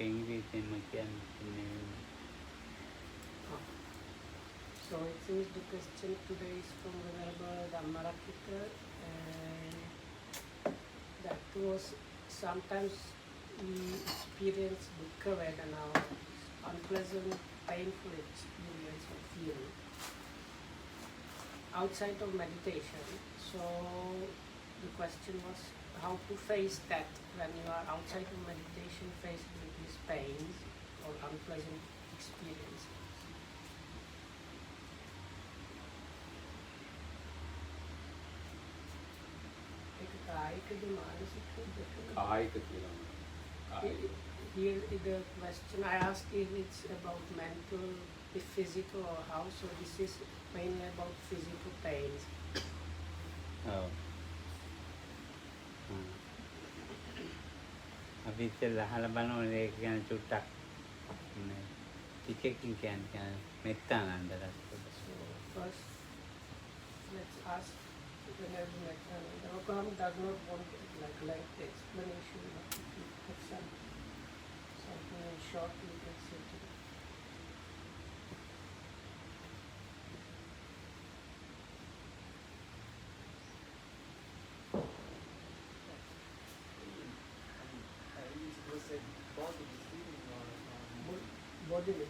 ඉංග්‍රීසියෙන්ම කියන්නේ. So it seems the question today is from the Venerable Dhammarakkhita, and that was sometimes we experience dukkha vedana, unpleasant, painful experience or feeling outside of meditation. So the question was how to face that when you are outside of meditation, faced with these pains or unpleasant experiences. කායික කියලා. Here the question I asked if it's about mental, if physical or how, so this is mainly about physical pains. ඔව්. අපි ඉතින් අහලා බලමු ඒක ගැන චුට්ටක්. ටිකකින් කියන්නේ මෙත්තානන්ද රසක. So first let's ask Venerable Metta. Okham does not want like the explanation, but if you put something in short, you can say to them. Bodily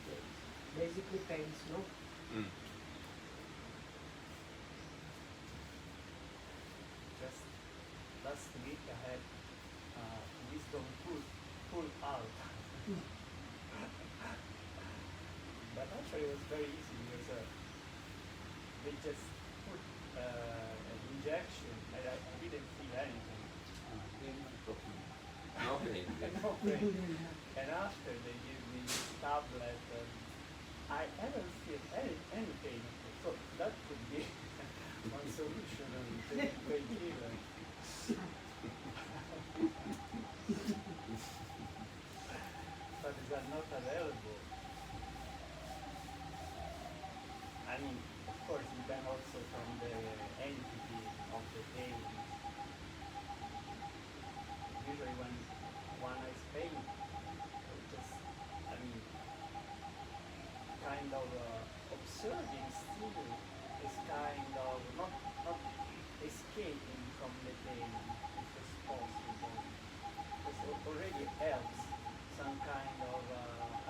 pains. Basically pains, no? Just last week I had wisdom pull out. But actually it was very easy because they just put an injection and I didn't feel anything. No pain. No pain. And after they gave me tablet, I haven't feel any pain. So that could be one solution and pain healer. But these are not available. I mean, of course, depend also from the entity of the pain. Usually when one has pain, just, I mean, kind of observing still is kind of not escaping from the pain if it's possible. This already helps some kind of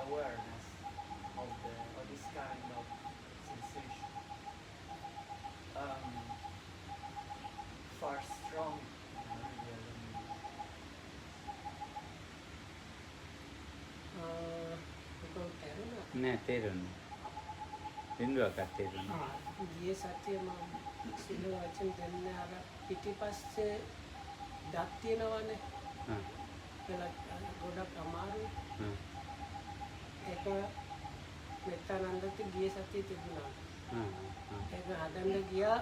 awareness of this kind of sensation. Far strong. නෑ තේරුණා. බින්දුවක් තේරුණා. ගිය සතියේ මම සිල් වචන දෙන්නේ අර පිටිපස්සේ දත් තියෙනවනේ. ගොඩක් අමාරුයි. ඒක මෙතනන්දට ගිය සතියේ තිබුණා. ඒක හදන්න ගියා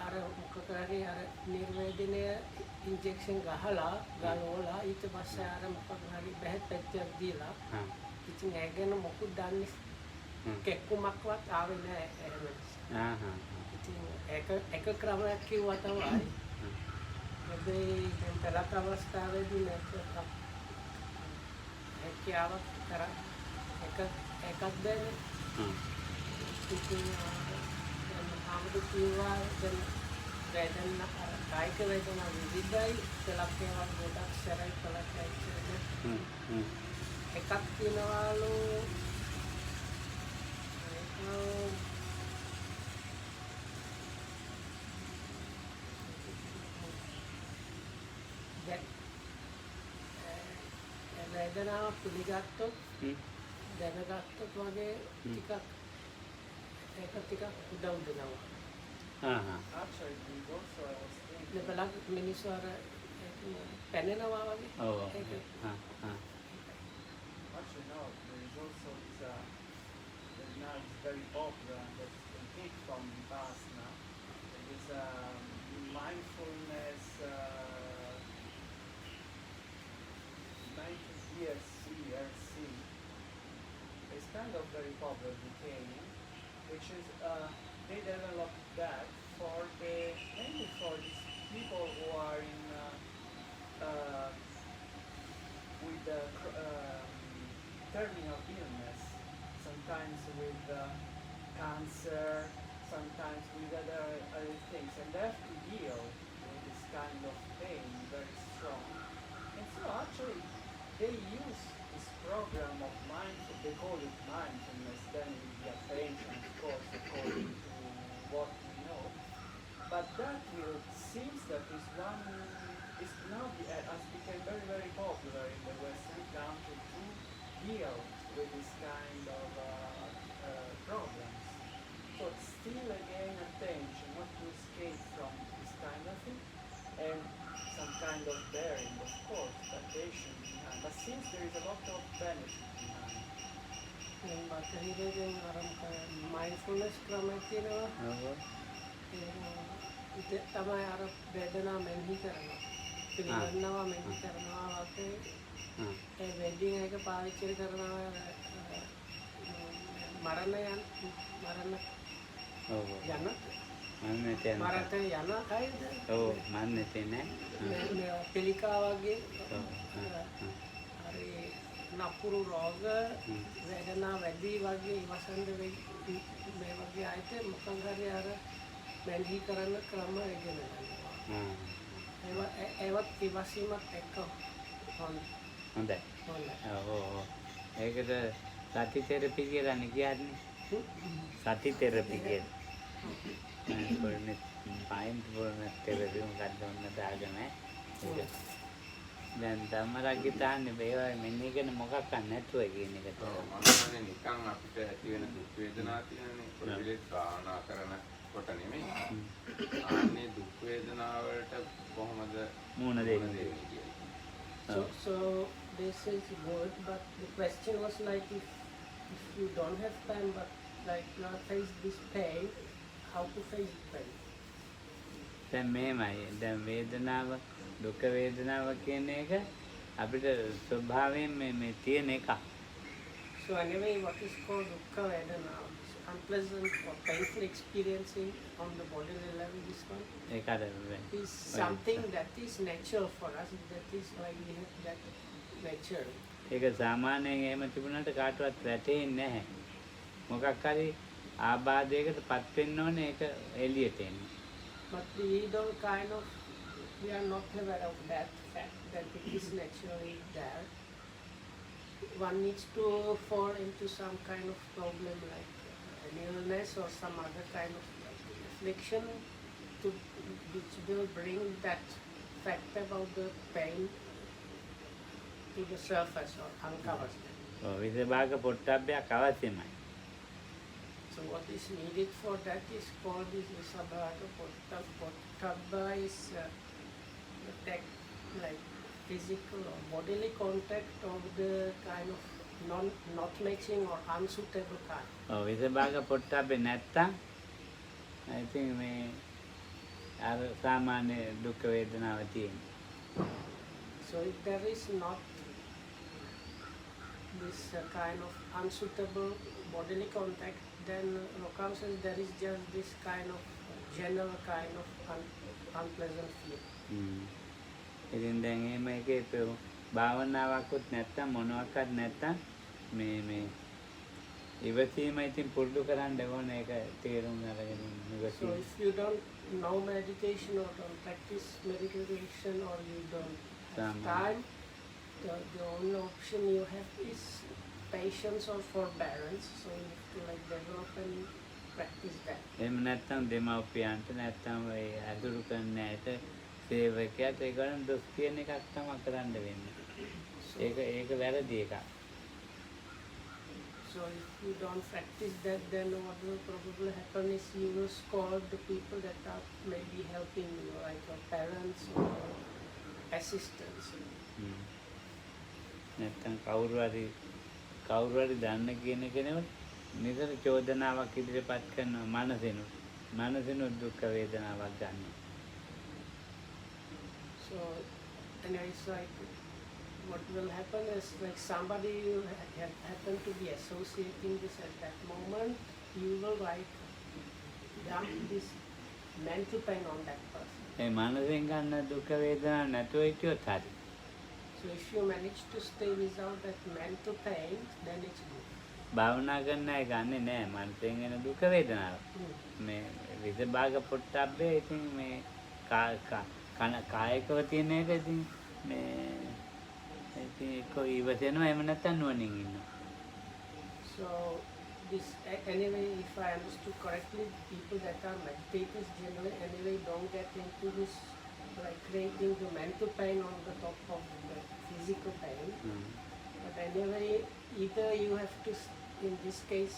අර මොකක් හරි අර නිර්වේදනය ඉන්ජෙක්ෂන් ගහලා ගලවලා ඊට පස්සේ අර මොකක් හරි බෙහෙත් පැත්තක් දීලා ඉතින් ඒ ගැන මොකුත් දන්නේ කෙක්කුමක්වත් ආවේ නැහැ එහෙම. ඉතින් ඒක ක්‍රමයක් කිව්වා තමයි. හැබැයි දැන් පළාත අවස්ථාවේදී මේක හැකියාවක් කරා එකක් දෙන්නේ. ඉතින් ආමුදු කිව්වා දැන් වේදනා කායික වේදනා විවිධයි පළාත් ඒවා ගොඩක් සැරයි පළාත් ඇයිනේ. එකක් තියනවාලු වේදනාව පිළිගත්තොත් දැනගත්තොත් වගේ ටිකක් ඒක ටිකක් උදව් දෙනවා. Actually, also I was thinking. බලන්න මිනිස්සු අර පැනෙනවා වගේ. Actually, no. There is also this. That now is very popular and that you can take from Vipassana. There is mindfulness. ERC. It's kind of very popular detailing, which is they developed that for mainly for these people who are in with terminal illness, sometimes with cancer, sometimes with other things, and they have to deal with this kind of pain very strong. And so actually they use this program of mindfulness, they call it mindfulness, then with the attention, of course, according to what we know. But that will seems that is one is now has become very very popular in the Western country to deal with this kind of problems. So still again attention, not to escape from this kind of thing, and some kind of bearing, of course, attention behind. But since there is a lot of benefit behind. mindfulness ක්‍රමයක් තියෙනවා. ඒක තමයි අර වේදනාව මෙනෙහි කරනවා. පිළිගන්නවා මෙනෙහි කරනවා වගේ. ඒ වෙඩින් එක පාවිච්චි කරනවා මරණ යන කයිද? ඔව් මන්නතේ නෑ. පිළිකා වගේ හරි නපුරු රෝග වේදනා වැඩි වගේ ඉවසන්න වෙයි මේ වගේ ආයත මොකක් හරි අර මෙනෙහි කරන ක්‍රම ඉගෙන ගන්නවා. ඒවත් ඉවසීමත් එක්ක හොඳයි. ඔව් ඒකද සති තෙරපි කියලානේ කියන්නේ. සති තෙරපි කියලා. mindfulness therapy මොකක්ද ඔන්න දාගෙන දැන් තමරගේ තාන්නේ මේවා මෙන්න ඉගෙන මොකක් නැතුව කියන එක තමයි. මම නිකන් අපිට ඇති වෙන දුක් වේදනා තියෙනනේ පොඩිලේ භාවනා කරනකොට නෙමෙයි. ආන්නේ දුක් වේදනා වලට කොහොමද මුණ දෙන්නේ කියලා. So this is good, but the question was like if you don't have time, but like you face this pain, how to face the pain? දැන් මේමයි දැන් වේදනාව දුක් වේදනාව කියන එක අපිට ස්වභාවයෙන් මේ තියෙන එකක්. So anyway, what is called dukkha vedana, unpleasant or painful experiencing on the bodily level, this one ඒක අර is something that is natural for us, that is like we have that nature. ඒක සාමාන්‍යයෙන් එහෙම තිබුණාට කාටවත් වැටෙන්නේ නැහැ. මොකක් හරි ආබාධයකට පත් වෙන්න ඕනේ ඒක එළියට එන්න. But we don't we are not aware of that fact that it is naturally there. One needs to fall into some kind of problem like an illness or some other kind of affliction which will bring that fact about the pain to the surface or uncovers them. විසභාග පොට්ටබ්බයක් අවශ්‍යමයි. So what is needed for that is called this Visabhaga Pottabba is like physical or bodily contact of the kind of not matching or unsuitable kind. විසභාග පොට්ටබ්බේ නැත්තම් I think මේ අර සාමාන්‍ය දුක් වේදනාව තියෙනවා. So if there is not this kind of unsuitable bodily contact, then Rokam says there is just this kind of general kind of unpleasant feeling. ඉතින් දැන් එහෙම එකේ භාවනාවක්වත් නැත්තම් මොනවාක්වත් නැත්තම් මේ ඉවසීම ඉතින් පුරුදු කරන්න ඕනේ ඒක තේරුම් අරගෙන So ඉවසීම. if you don't know meditation or don't practice meditation or you don't have time, the only option you have is patience or forbearance. So you have to like develop and practice that. එහෙම නැත්තම් දෙමව්පියන්ට නැත්තම් ඒ අඳුරු කරන ඇයට සේවකයාට ඒගොල්ලන් දොස් කියන එකක් තමයි කරන්න වෙන්නේ. ඒක වැරදි එකක්. So if you don't practice that, then what will probably happen is you will scold the people that are maybe helping you, like your parents or assistants. නැත්තම් කවුරු හරි දන්න කියන කෙනෙකුට නිතර චෝදනාවක් ඉදිරිපත් කරනවා මනසිනුත් දුක් වේදනාවක් ගන්නවා. So anyway, it's like what will happen is like somebody you happen to be associating this at that moment, you will like dump this mental pain on that person. ඒ මනසෙන් ගන්න දුක් වේදනා නැතුව හිටියොත් හරි. So So if you manage to stay without that mental pain, then it's good. භාවනා කරන්න අය ගන්නෙ නෑ මනසෙන් එන දුක වේදනාව. මේ විදභාග පොට්ටබ්බේ ඉතින් මේ කායිකව තියෙන එක ඉතින් මේ ඉතින් එක්ක ඉවසෙනවා එහෙම නැත්නම් නුවණින් ඉන්නවා. So this anyway, if I understood correctly, people that are meditators generally anyway don't get into this like creating the mental pain on the top of the physical pain. But anyway, either you have to, in this case,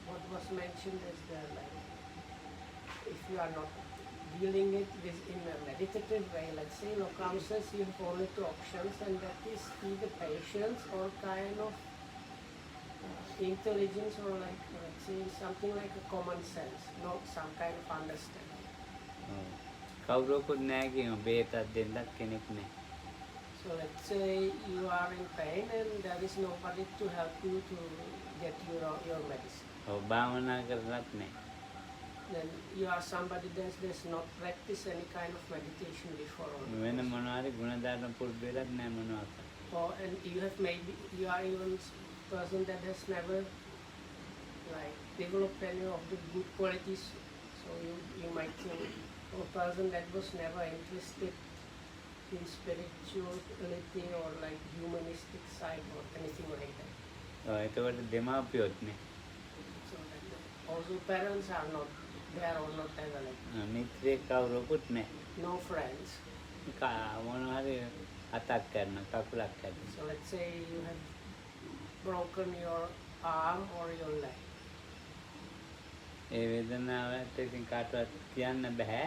what was mentioned is the like, if you are not dealing it with in a meditative way, let's say, Lokam says you have only two options, and that is either patience or kind of intelligence or like, let's say, something like a common sense, not some kind of understanding. කවුරුකුත් නෑ කියමු බේතක් දෙන්නත් කෙනෙක් නෑ. So let's say you are in pain and there is nobody to help you to get your medicine. ඔව් භාවනා කරලත් නෑ. Then you are somebody that's not practiced any kind of meditation before. වෙන මොනවා හරි ගුණධර්ම පුරුදු වෙලත් නෑ මොනවාක්. Or and you have maybe you are even person that has never like developed any of the good qualities. So you might think a person that was never interested in spirituality or like humanistic side or anything like that. එතකොට දෙමාපියොත් නේ. So that also parents are not, they are all not ever like මිත්‍රයෙක් කවුරුකුත් නෑ. no friends. මොනවා හරි අතක් කරන කකුලක් කරන. So let's say you have broken your arm or your leg. ඒ වේදනාවට ඉතින් කාටවත් කියන්න බෑ.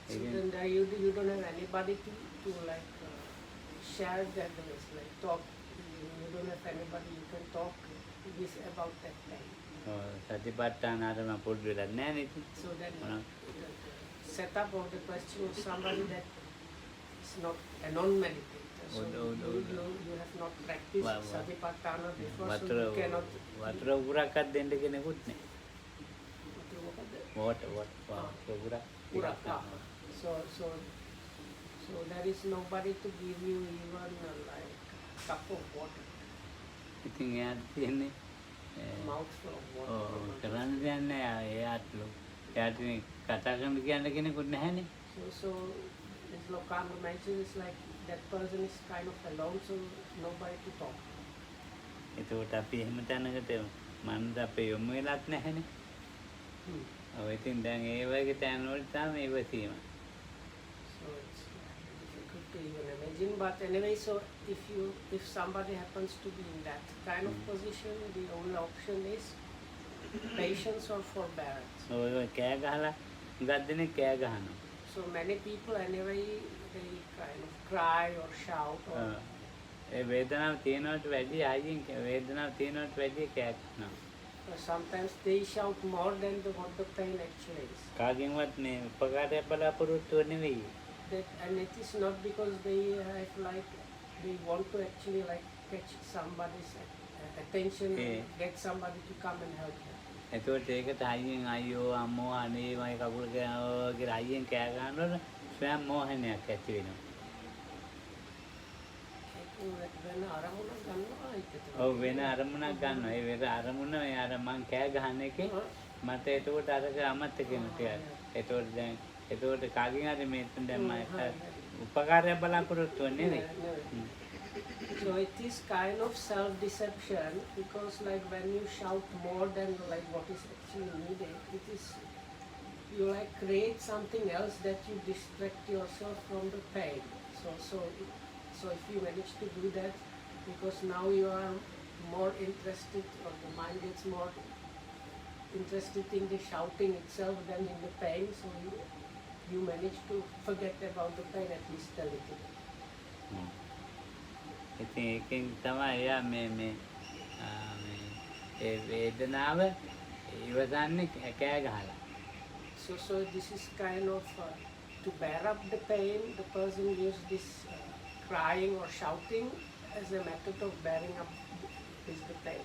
So then there you don't have anybody to like share that with, like talk. You don't have anybody you can talk with about that pain. සතිපට්ඨාන ආරම පුරුදු වෙලා නෑ නේ ඉතින්. So then the setup of the question was somebody that is not a non-meditator. So you have not practiced Satipatthana before, so you cannot. වතුර උගුරක්වත් දෙන්න කෙනෙකුත් නෑ. වතුර උගුරක්. So there is nobody to give you even like a cup of water, ඉතින් එයාට තියෙන්නේ mouthful of water. කරන්න දෙයක් නෑ එයාට එයාට කතා කරන්න කියන්න කෙනෙකුත් නැහැනේ. So as Lokanda mentioned, it's like that person is kind of alone, so nobody to talk. එතකොට අපි එහෙම තැනකට මනස අපේ යොමු වෙලත් නැහැනේ. ඔව් ඉතින් දැන් ඒ වගේ තැන්වල තමයි ඉවසීම. So it's difficult to even imagine. But anyway, so if somebody happens to be in that kind of position, the only option is patience or forbearance. ඔය කෑ ගහලා හුඟක් දෙනෙක් කෑ ගහනවා. So many people anyway, they kind of cry or shout or ඒ වේදනාව තියෙනවට වැඩි ආයින් වේදනාව තියෙනවට වැඩි කෑ ගහනවා. sometimes they shout more than what the pain actually is. කාගෙන්වත් මේ උපකාරයක් බලාපොරොත්තු නෙවෙයි. That, and it is not because they have like they want to actually like catch somebody's attention, get somebody to come and help them. එතකොට ඒකට අයියෙන් අයියෝ අම්මෝ අනේ මගේ කකුල කියලා අයියෙන් කෑ ගන්නකොට ස්වයං මෝහනයක් ඇති වෙනවා. වෙන අරමුණක් ගන්නවා ඒකට. ඔව් වෙන අරමුණක් ගන්නවා. ඒ වෙන අරමුණ අර මං කෑ ගහන එකේ මට එතකොට අරක අමතක වෙනවා. එතකොට දැන් එතකොට කාගෙන් හරි මෙතෙන් දැන් මම උපකාරයක් බලාපොරොත්තු වෙන්නේ නෙවෙයි. So it is kind of self-deception because like when you shout more than like what is actually needed, it is you like create something else that you distract yourself from the pain. So if you manage to do that, because now you are more interested, or the mind gets more interested in the shouting itself than in the pain, so you manage to forget about the pain at least a little bit. ඉතින් ඒකෙන් තමයි එයා මේ ඒ වේදනාව ඉවසන්නේ කෑ ගහලා. So this is kind of to bear up the pain, the person uses this crying or shouting as a method of bearing up with the pain.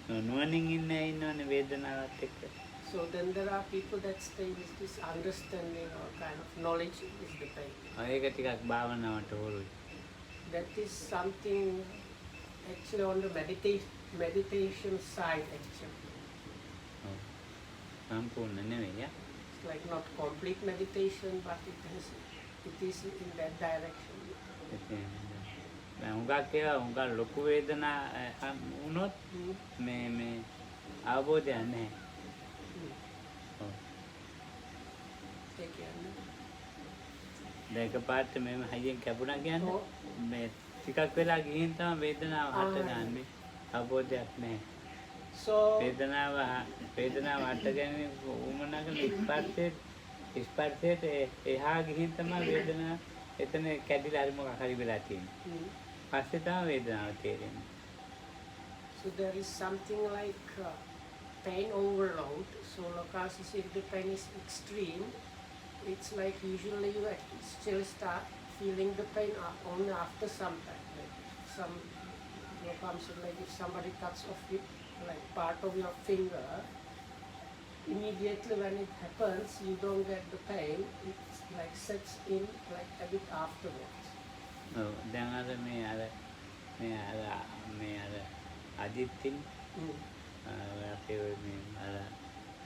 නුවණින් ඉන්නවනේ වේදනාවත් එක්ක. So then there are people that stay with this understanding or kind of knowledge is the pain. ඒක ටිකක් භාවනාවට හොරුයි. that is something actually on the meditation side actually. ඔව්. සම්පූර්ණ නෙවෙයි යා. It's like not complete meditation, but it is in that direction. ඉතින් දැන් හුඟක් ඒවා හුඟක් ලොකු වේදනා වුණොත් මේ අවබෝධයක් නැහැ. ඔව්. ඒ කියන්නේ දැන් එකපාරට මෙහෙම හයියෙන් කැපුණා කියන්නේ ඔව්. මේ ටිකක් වෙලා ගිහින් තමයි වේදනාව හටගන්නේ. අවබෝධයක් නැහැ. So වේදනාව හටගන්නේ උමනක ස්පර්ශයට එහා ගිහින් තමයි වේදනාව එතන කැඩිලා හරි මොකක් හරි වෙලා තියෙන්නේ. පස්සේ තමයි වේදනාව තේරෙන්නේ. so there is something like pain overload. So Loka says if the pain is extreme, it's like usually you still start feeling the pain only after some time. Like some Loka said like if somebody cuts off it, like part of your finger, immediately when it happens you don't get the pain. It's like sets in like a bit afterwards. ඔව් දැන් අර අදිත්තින් අපේ මේ අර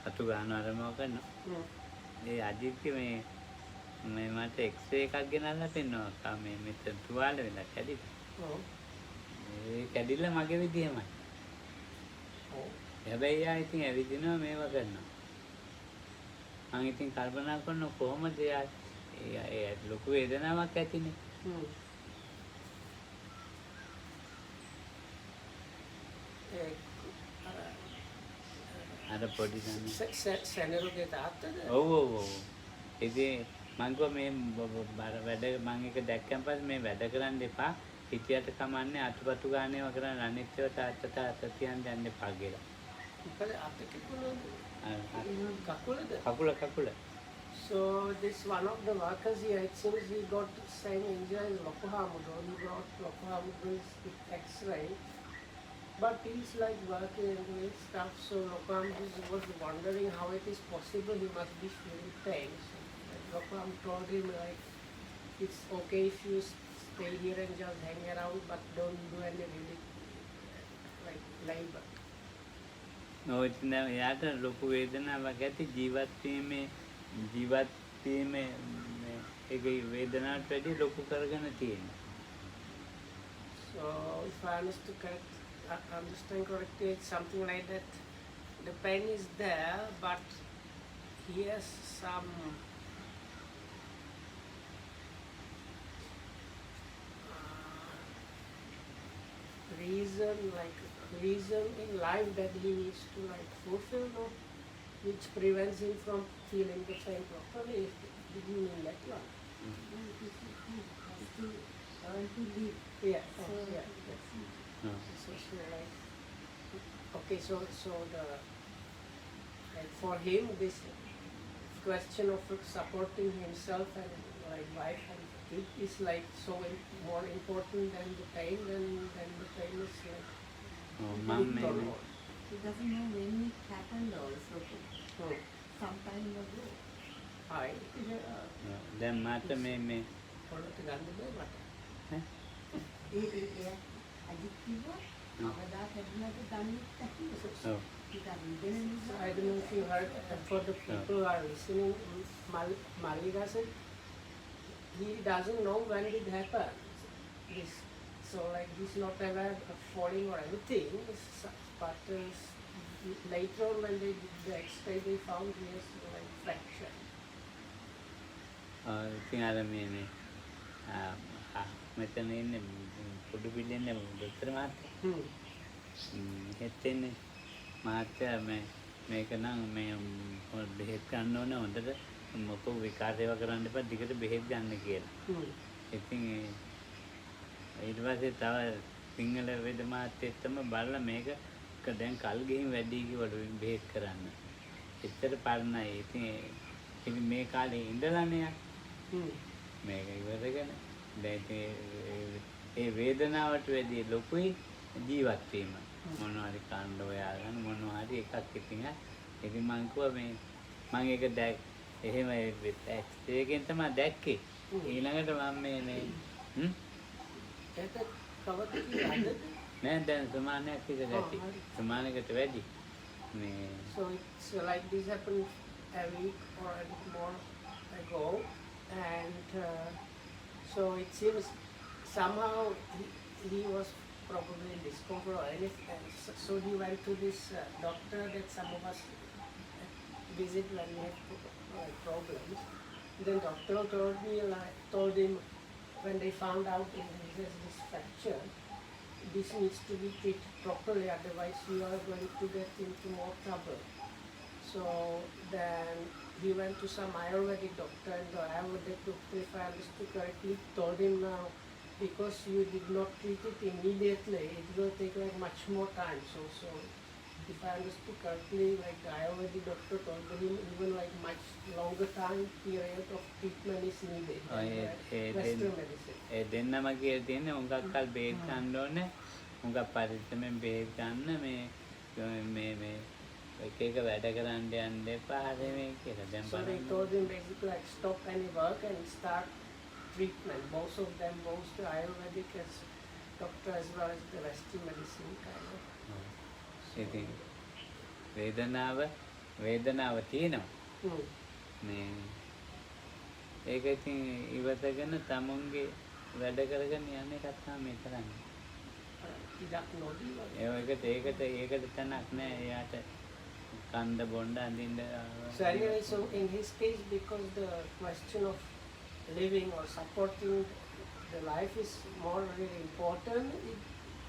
අතු ගන්න අරමව කරනවා. ඒ අදිත්ති මේ මට එක්ස්රේ එකක් ගෙනල්ලා පෙන්නවා. මේ මෙතන තුවාල වෙලා කැඩිලා. Oh. ඒ කැඩිලා මගේ විදිහමයි. Oh. හැබැයි යා ඉතින් ඇවිදිනවා මේවා කරනවා. මම ඉතින් කල්පනා කරනවා කොහොමද ඒ ලොකු වේදනාවක් ඇතිනේ. අර පොඩි සැනරුගේ තාත්තද? ඔව්. ඉතින් මං කිව්වා මේ වැඩ මං එක දැක්කන් පස්සේ මේ වැඩ කරන්න එපා. හිතියට කමන්නේ අතුපතු ගන්න ඒවා කරන්න අනිත් ඒවා තාත්තා තියන්න යන්න එපා කියලා. මොකද අපේ කකුල. So this one of the workers here, it seems he got the same injury as Lokohamudo. He brought Lokohamudo's X-ray, but he's like working and doing stuff. So Lokohamudo was wondering how it is possible he must be feeling pain. So Lokohamudo told him like it's okay if you stay here and just hang around, but don't do any really like labor. ඔය ඉතින් යාට ලොකු වේදනාවක් ඇති ජීවත් වීමේ ඒක වේදනාවට වැඩි ලොකු කරගෙන තියෙනවා. So if I understand correctly, it's something like that. The pain is there, but he has some reason in life that he needs to like fulfill, no? Which prevents him from feeling the pain properly. Did you mean that one? Yeah. Yeah. So like, okay, so the like for him this question of supporting himself and like wife and kid is like so more important than the pain. Then the pain is like. He doesn't know when it happened also. Some time ago. Hi. දැන් මට මේ පොළොට ගන්න බෑ මට. අජිත් කිව්වා අවදා කැඩුණාට දන්නේ නැහැ. ඔව්. So I don't know if you heard, for the people who are listening, Malika said he doesn't know when it happened. So like he's not aware of falling or anything, but later on when they did the X-ray, they found he has like fracture. ඉතින් අර මේ මෙතන ඉන්නේ පොඩු පිළින්නේ දොස්තර මහත්තයා. හෙත්තෙන්නේ මහත්තයා මේක නම් මේ බෙහෙත් ගන්න ඕනේ හොඳට මොකෝ විකාරේව කරන්න එපා දිගට බෙහෙත් ගන්න කියලා. ඉතින් ඊට පස්සේ තව සිංහල වේද මහත්තයෙක් තමයි බලලා මේක දැන් කල් ගිහින් වැඩි කිව්වලු බෙහෙත් කරන්න. එච්චර පරණයි. ඉතින් මේ කාලේ ඉඳලානේ මේක ඉවරගෙන දැන් ඒ වේදනාවට වැඩි ලොකුයි ජීවත් වීම. මොනවා හරි කන්න හොයාගෙන මොනවා හරි එකක් ඉතින් මං කිව්වා මං ඒක එහෙම ඒකෙන් තමයි දැක්කේ. ඊළඟට මම ඒක කවද කියලා නෑ දැන් සමානයක් විතර ඇති. හරි. සමානයකට වැඩි. මේ So it's like this happened a week or a bit more ago, and so it seems somehow he was probably discomfort or anything. And so he went to this doctor that some of us visit when we have problems. Then doctor told him when they found out he has this fracture, this needs to be treated properly, otherwise you are going to get into more trouble. So then he went to some Ayurvedic doctor, and the Ayurvedic doctor, if I understood correctly, told him now, because you did not treat it immediately, it will take like much more time. So if I understood correctly, like the Ayurvedic doctor told him even like much longer time period of treatment is needed than Western medicine. ඒ දෙන්නම කියලා තියෙන්නේ උඟක් කල් බේත් ගන්න ඕනේ. උඟක් පරිස්සමෙන් බේත් ගන්න මේ එක එක වැඩ කරන්න යන්න එපා මේ කියලා. දැන් So they told him basically like stop any work and start treatment. Both of them, both the Ayurvedic as doctor as well as the Western medicine kind of. ඉතින් වේදනාව තියෙනවා. මේ ඒක ඉතින් ඉවතගෙන තමුන්ගේ වැඩ කරගෙන යන එකත් තමයි කරන්නේ. ඉඩක් නොදී වගේ. ඒකට තැනක් නෑ එයාට කන්ද බොණ්ඩ අඳින්න. So anyway, so in his case, because the question of living or supporting the life is more really important,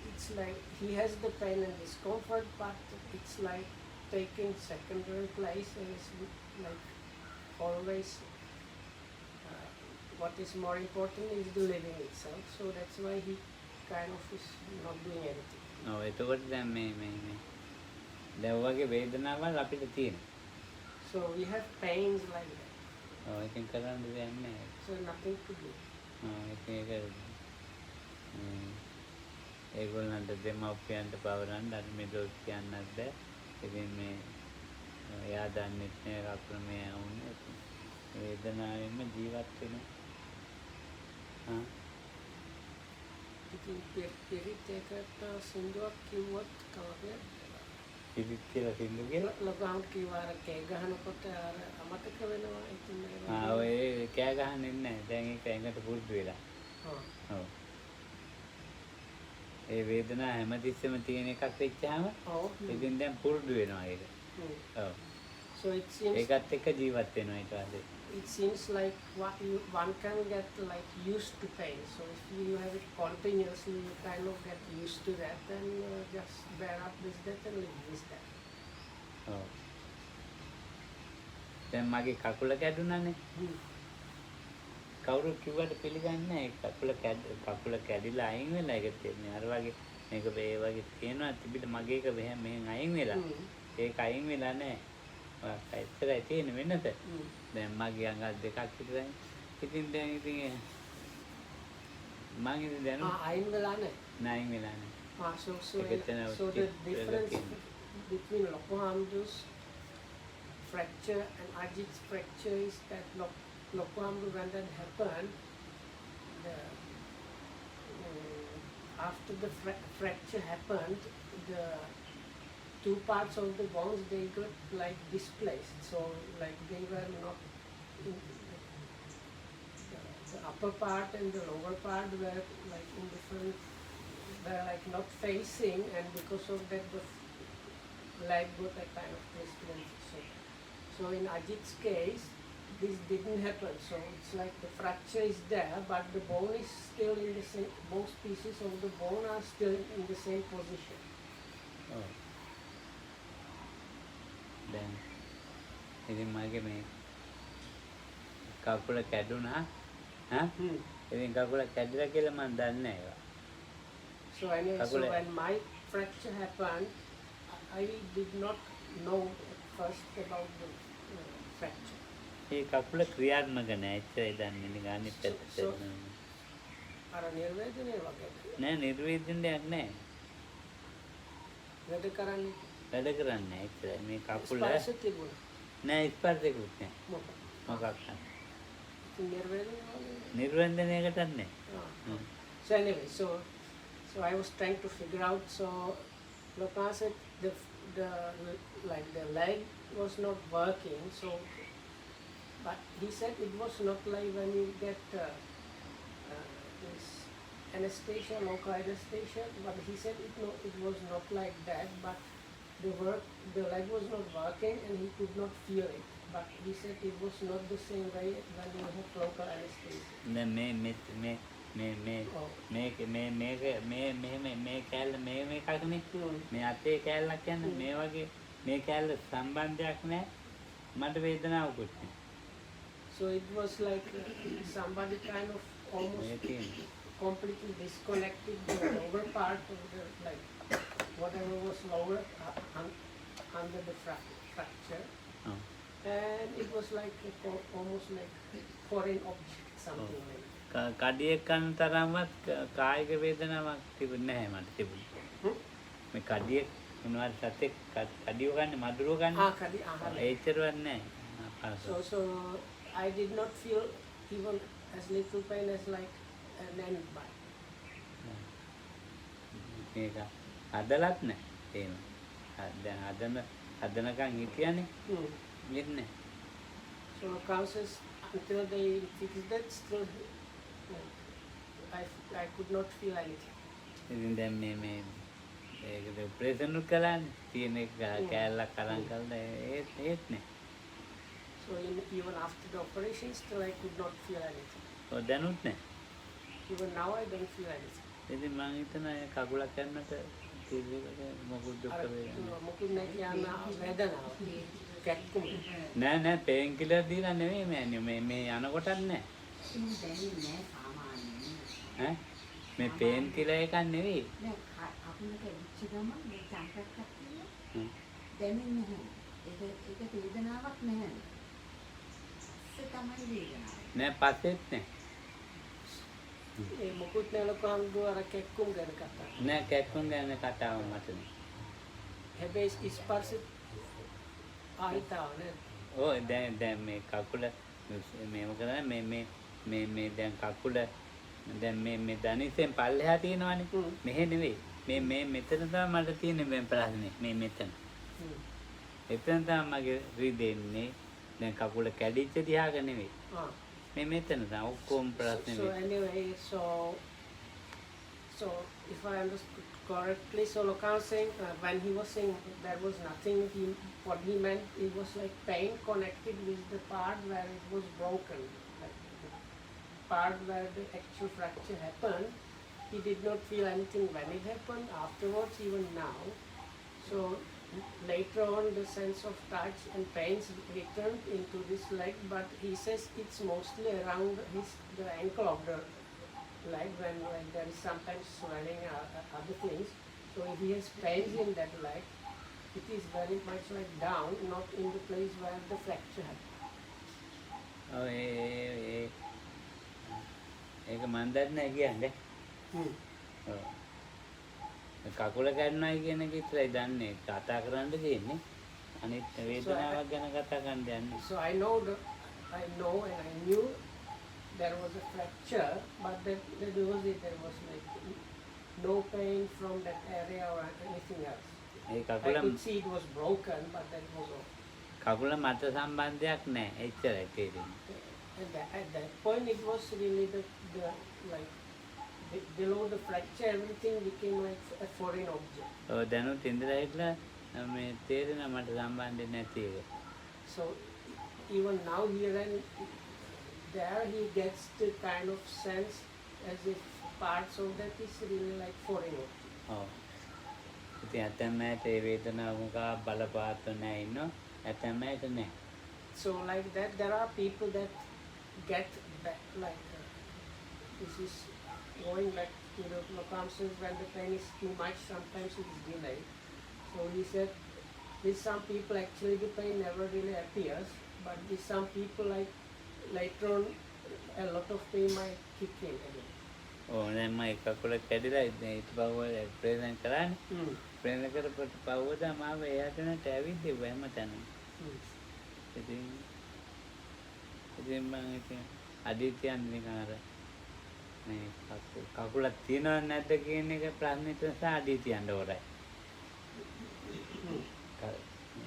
it's like he has the pain and discomfort, but it's like taking secondary place, and it's like always what is more important is the living itself. So that's why he kind of is not doing anything. ඔව් එතකොට දැන් මේ දැන් වගේ වේදනාවල් අපිට තියෙනවා. So we have pains like that. ඔව් ඉතින් කරන්න දෙයක් නෑ. So nothing to do. ඒක ඒගොල්ලන්ට දෙමව්පියන්ට පවරන්න අර මේ දොස් කියන්නත් බෑ. ඉතින් මේ එයා දන්නෙත් නෑ අපර මේ වුනේ. වේදනාවෙන්ම ජීවත් වෙනවා. ඉතින් පිරිත් එකට සින්දුවක් කිව්වොත් කවද? පිරිත් කියලා සින්දු කියලා. ලොකුහාමුදුරුවෝ කිව්වා අර කෑ ගහනකොට අර අමතක වෙනවා. ඉතින් ඔය කෑ ගහන්නේ නැහැ. දැන් ඒක ඇඟට පුරුදු වෙලා. ඔව්. ඒ වේදනාව හැමතිස්සෙම තියෙන එකක් වෙච්චාම ඉතින් දැන් පුරුදු වෙනවා ඒක. ඔව්. So it seems ඒකත් එක්ක ජීවත් වෙනවා ඊට පස්සේ. It seems like one can get like used to pain. So if you have it continuously, you kind of get used to that, and just bear up with that and live with that. ඔව්. දැන් මගේ කකුල කැඩුනානේ. කවුරු කිව්වට පිළිගන්නේ නැහැ. කකුල කැඩිලා අයින් වෙලා ඒක තියෙන්නේ. අර වගේ මේක මේ වගේ තියෙනවා තිබිට මගේ එක මෙහෙන් අයින් වෙලා. ඒක අයින් වෙලා නැහැ. ඇත්තටයි තියෙන වෙනත. දැන් මගේ අඟල් දෙකක් විතරයි. ඉතින් දැන් ඉතින් මම ඉතින් දැන් අයින් වෙලා නැහැ. අයින් වෙලා නැහැ. So the difference between Lokohamdu's fracture and Ajit's fracture is that Lokohamdu, when that happened, after the fracture happened, the two parts of the bones, they got like displaced. So like they were not in the upper part and the lower part were like in different, were like not facing, and because of that the leg got a kind of twisted. So in Ajit's case, this didn't happen. So it's like the fracture is there, but the bone is still in the same, both pieces of the bone are still in the same position. Oh. දැන් ඉතින් මගේ මේ කකුල කැඩුනා. ඉතින් කකුල කැඩිලා කියලා මම දන්නේ නැහැ. So anyway, so when my fracture happened, I did not know at first about the fracture. ඒ කකුල ක්‍රියාත්මක නැහැ. ඒයි දන්නේ නිකන් අනිත් පැත්තට. අර නිර්වේදනය වගේ. නෑ නිර්වේදනයක් නෑ. වැඩ කරන්නේ නැහැ ඒතරයි මේ කකුල ස්පර්ශ තිබුණා. නෑ ස්පර්ශයකුත් නෑ. මොකක් නෑ. නිර්වේදනය වගේ. නිර්වේදනයකටත් නෑ. So anyway, so I was trying to figure out. So Lokan said the like the leg was not working. So, but he said it was not like when you get this anesthesia, local anesthesia. But he said it was not like that. But the leg was not working and he could not feel it. But he said it was not the same way when you have local anesthesia. දැන් Oh. මේ කෑල්ල මේ එකක්නේ මේ අතේ කෑල්ලක් කියන්නේ මේ වගේ මේ කෑල්ල සම්බන්ධයක් නැහැ මට වේදනාවකුත් නැහැ So it was like somebody kind of මේ almost තියෙන්නේ completely disconnected the lower part of the like whatever was lower under the fracture, ඔව් and it was like almost like foreign object, something Oh. like. කඩියක් කන තරම්වත් කායික වේදනාවක් තිබුණේ නැහැ මට තිබුණේ Hmm? මේ කඩියක් මොනවද සතෙක් කඩිය ගන්න මදුරුව ගන්න Kadi, ඒච්චරවත් නැහැ So I did not feel even as little pain as like an end bite. මේක හදලත් නැහැ එහෙම දැන් හදනකන් හිටියනේ Hmm. වෙන්නේ So counsels until they fixed that, still I could not feel anything. ඉතින් දැන් මේ ඒකද ඔපරේෂන් උත් කළානේ තියෙන එක කෑල්ලක් අරන් කළා ඒත් නේ So even after the operation, still I could not feel anything. ඔය දැනුත් නේ Even now I don't feel anything. ඉතින් මං හිතන කකුලක් යන්නට තිබෙක මොකුත් දුක් වෙන්නේ Mungkin naik yang vedana, kekkum. නෑ පේන් කිලර් දීලා නෙවෙයි මේ යනකොටත් නෑ දැනෙන්නේ සාමාන්‍යයෙන්. ඈ මේ පේන් කිලර් එකක් නෙවෙයි දැන් අපිට ඉච්ච ගමන් මේ චම්පක්කක් තියෙනවා. හ්ම්. දැනෙන්නේ නැහැ. ඒක වේදනාවක් නැහැ. ඒක තමයි වේදනාව. නෑ පස්සෙත් නෑ Mungkin nelo kau dua orang kekkum gan kata. නෑ කැක්කුම් ගැන කතාව මට නේ Habis isparsit ahita ne. ඔය දැන් මේ කකුල මේව කරා මේ දැන් කකුල දැන් මේ දනිසෙන් පල්ලෙහා තියෙනවනේ මෙහෙ නෙවෙයි මේ මෙතන තමයි මට තියෙන්නේ මේ ප්‍රශ්නේ මේ මෙතන එතන තමයි මගේ රිදෙන්නේ දැන් කකුල කැඩිච්ච දිහාක නෙවෙයි මේ මෙතන තමයි ඔක්කොම ප්‍රශ්නේ So anyway, so if I understood correctly, so Lokan saying when he was saying there was nothing, what he meant it was like pain connected with the part where it was broken, like the part where the actual fracture happened. He did not feel anything when it happened. Afterwards, even now, so later on the sense of touch and pains returned into this leg, but he says it's mostly around the ankle of the leg when there is sometimes swelling or other things. So if he has pains in that leg, it is very much like down, not in the place where the fracture happened. ඔය ඒක මන් දන්නේ කියන්නේ ඔව් කකුල කැඩුණායි කියන එක විතරයි දන්නේ කතා කරන්න තියෙන්නේ අනිත් වේදනාවක් ගැන කතා කරන්න යන්නේ So I know and I knew there was a fracture, but there was like no pain from that area or anything else. A I කකුල could see it was broken, but that was all. කකුල මත සම්බන්ධයක් නැහැ එච්චරයි තේරෙන්නේ And at that point, it was really the like below the fracture, everything became like a foreign object. ඔය දැනුත් ඉඳලා හිටලා මේ තේරෙන මට සම්බන්ධ නැති එක So even now here and there, he gets the kind of sense as if parts of that is really like foreign object. ඔව් ඉතින් ඇතැම්මට ඒ වේදනාව මුගා බලපාත නැහැ ඉන්නෝ ඇතැම්මට නැහැ So like that, there are people that get back like this is going back to the location when the pain is too much. Sometimes it is delayed. So he said, with some people actually the pain never really appears, but with some people like later on a lot of pain might kick in again. ඕ දැන් මම කකුල කැඩිලා ඉතින් ඊට පස්ව operation කරානේ operation කරපුවට පස්ව තමයි මාව එයාට නට ඇවිත් හැමතැනම ඉතින් මම ඉතින් අදිත්‍යයන් නිකන් අර මේ කකුලක් තියනවද නැද්ද කියන එක ප්‍රශ්නෙට නිසා අඩිය තියන්න ඕරයි.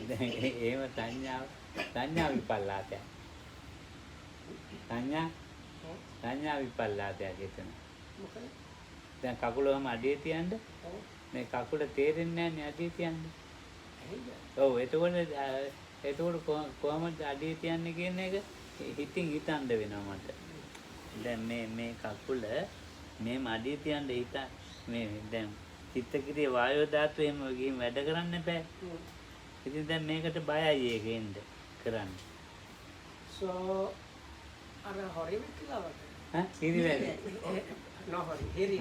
දැන් එහෙම සංඥා විපල්ලාතයක්. සංඥා විපල්ලාතයක් එතන. මොකද? දැන් කකුලම අඩිය තියන්න ඔව්. මේ කකුල තේරෙන්නේ නැහැ නේ අඩිය තියන්න. ඇයිද? ඔව් එතකොට කොහොමද අඩිය තියන්නේ කියන එක හිතින් හිතන්න වෙනවා මට. දැන් මේ කකුල මේ අඩිය තියන්න මේ දැන් චිත්තක්‍රිය වායෝ ධාතුව එහෙම ගිහින් වැඩ කරන්න බෑ. ඉතින් දැන් මේකට බයයි ඒකෙන්ද කරන්න. So අර හොරි විකලාවට. හිරිවැඩ. No hori, hiri.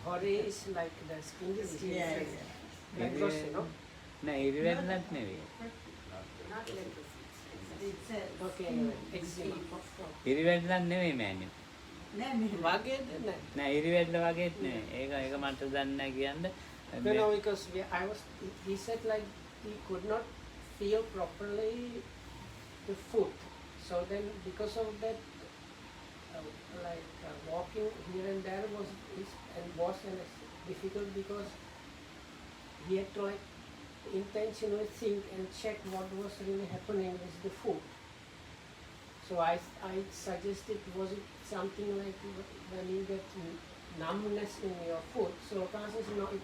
Hori is like the skin disease. Yeah. Like those, you know. නෑ හිරිවැඩලත් නෙවෙයි. Not like this. It's a Okay, eczema. හිරිවැඩලත් නෙවෙයි මෑණියෝ. no, me- වගේද නැහැ. නෑ හිරිවැඩල වගේත් නෙවෙයි. ඒක මට දන්නේ නැහැ කියන්න. No, because he said like he could not feel properly the foot. So then because of that, walking here and there was difficult because he had to like intentionally think and check what was really happening with the foot. So I suggested, was it something like when you get numbness in your foot? So Francis, no, it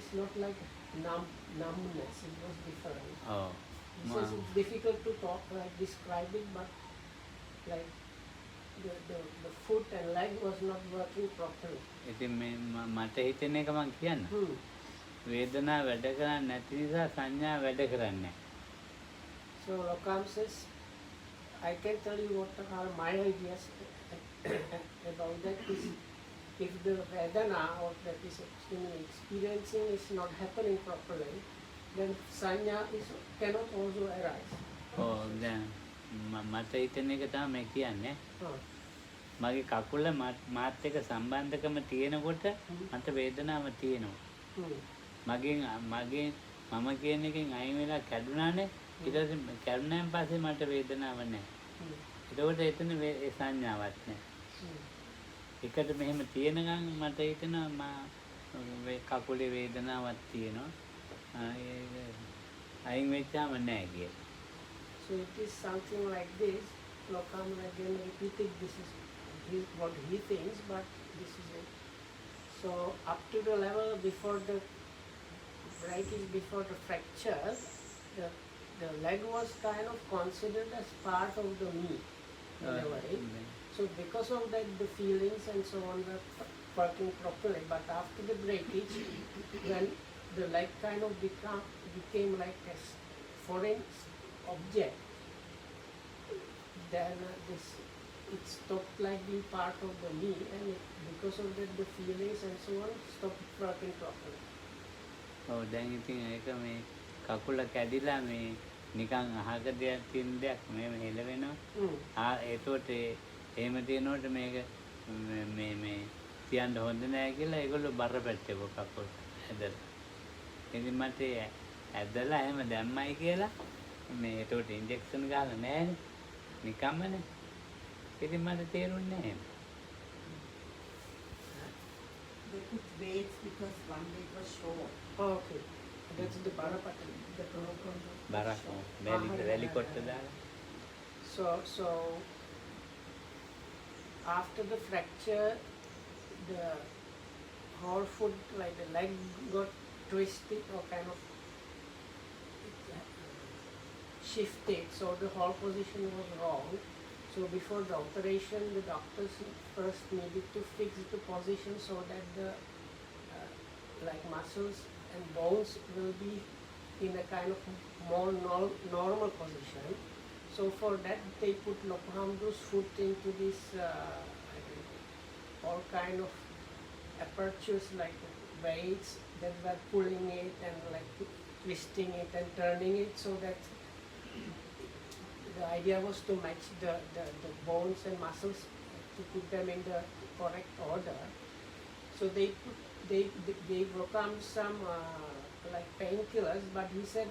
is not like numbness, it was different. ඔව්. He says it's difficult to talk, like describe it, but like the foot and leg was not working properly. ඉතින් මේ මට හිතෙන එක මං කියන්න. වේදනාව වැඩ කරන්නේ නැති නිසා සංඥා වැඩ කරන්නේ නැහැ. So Lokam says, I can tell you what are my ideas about that is if the Vedana or that is experiencing is not happening properly, then Sanya cannot also arise. ඔව් දැන් මට හිතෙන එක තමයි මේ කියන්නේ. Huh. මගේ කකුල මාත් එක්ක සම්බන්ධකම තියෙනකොට මට වේදනාවක් තියෙනවා. මගේ මම කියන එකෙන් අයින් වෙලා කැඩුනානේ. ඊට පස්සේ කැඩුනාන් පස්සේ මට වේදනාවක් නැහැ. ඒකෝට එතන ඒ සංඥාවක් නැහැ. එකට මෙහෙම තියෙන ගමන් මට හිතෙනවා කකුලේ වේදනාවක් තියෙනවා. අයින් වෙච්චාම නැහැ කියලා. So it is something like this. Lokam again repeated this is what he thinks, but this is it. So up to the level before the breakage, before the fracture, the leg was kind of considered as part of the knee in a way. So because of that, the feelings and so on were working properly. But after the breakage, when the leg kind of became like a foreign object, then it stopped like being part of the knee, and because of that, the feelings and so on stopped working properly. ඔව් දැන් ඉතින් ඒක මේ කකුල කැඩිලා මේ නිකන් අහක දෙයක් තියෙන දෙයක් මේ හෙලවෙනවා. ඒතකොට එහෙම තියෙනකොට මේක මේ තියන්න හොඳ නැහැ කියලා ඒගොල්ලෝ බර පැත්තේ කකුල ඇදලා. ඉතින් මට ඇදලා එහෙම දැම්මයි කියලා මේ ඒතකොට ඉන්ජෙක්ෂන් ගහලා නැහැ නිකම්මනේ. ඉතින් මට තේරුන්නේ නැහැ. they put weights because one leg was short. Oh, okay. That's the Barapati. The බරක් වැලි කොට්ට දාලා. So after the fracture, the whole foot, like the leg got twisted or kind of shifted, so the whole position was wrong. So before the operation, the doctors first needed to fix the position so that the like muscles and bones will be in a kind of more normal position. So for that, they put Lokhamdu's foot into this all kind of apertures like weights that were pulling it and like twisting it and turning it, so that the idea was to match the bones and muscles to put them in the correct order. So they gave Rokam some like painkillers, but he said